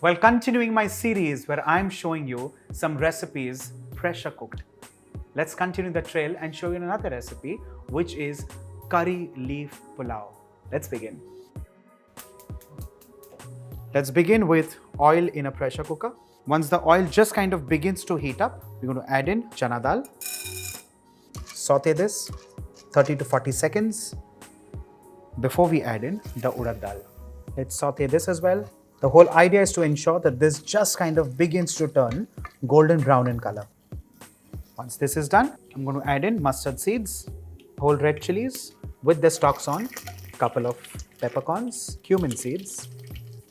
While continuing my series where I'm showing you some recipes pressure cooked. Let's continue the trail and show you another recipe, which is curry leaf pulao. Let's begin. Let's begin with oil in a pressure cooker. Once the oil just kind of begins to heat up, we're going to add in chana dal. Saute this 30 to 40 seconds before we add in the urad dal. Let's saute this as well. The whole idea is to ensure that this just kind of begins to turn golden brown in color. Once this is done, I'm going to add in mustard seeds, whole red chilies with the stalks on, couple of peppercorns, cumin seeds,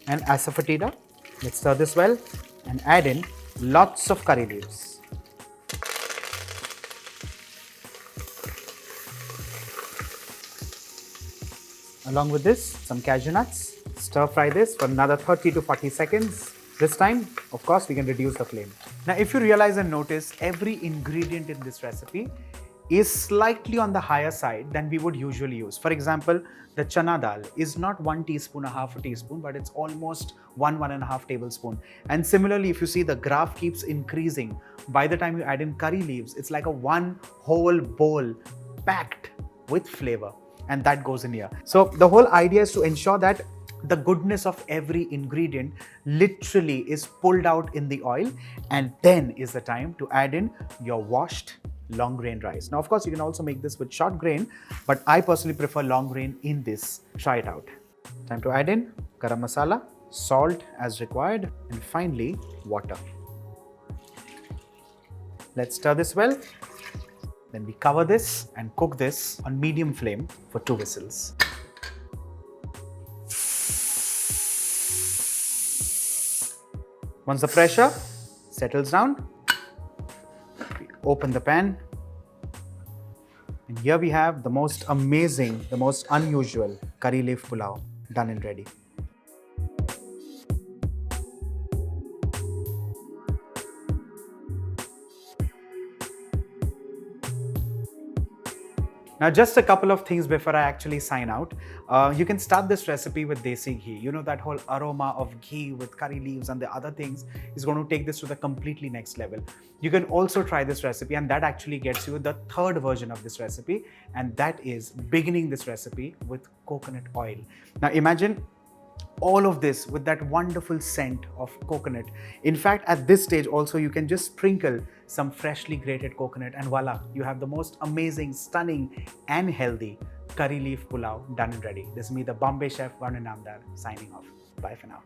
and asafoetida. Let's stir this well and add in lots of curry leaves. Along with this, some cashew nuts. Stir fry this for another 30 to 40 seconds. This time, of course, we can reduce the flame. Now, if you realize and notice, every ingredient in this recipe is slightly on the higher side than we would usually use. For example, the chana dal is not 1 teaspoon or half a teaspoon, but it's almost 1.5 tablespoon. And similarly, if you see the graph keeps increasing, by the time you add in curry leaves, it's like a one whole bowl packed with flavor. And that goes in here. So the whole idea is to ensure that the goodness of every ingredient literally is pulled out in the oil, and then is the time to add in your washed long grain rice. Now, of course, you can also make this with short grain, but I personally prefer long grain in this. Try it out. Time to add in garam masala, salt as required, and finally, water. Let's stir this well. Then we cover this and cook this on medium flame for 2 whistles. Once the pressure settles down, we open the pan. And here we have the most amazing, the most unusual curry leaf pulao done and ready. Now, just a couple of things before I actually sign out. You can start this recipe with desi ghee. You know, that whole aroma of ghee with curry leaves and the other things is going to take this to the completely next level. You can also try this recipe, and that actually gets you the third version of this recipe, and that is beginning this recipe with coconut oil. Now, imagine all of this with that wonderful scent of coconut. In fact, at this stage also, you can just sprinkle some freshly grated coconut, and voila, you have the most amazing, stunning and healthy curry leaf pulao done and ready. This is me, the Bombay chef Varun signing off. Bye for now.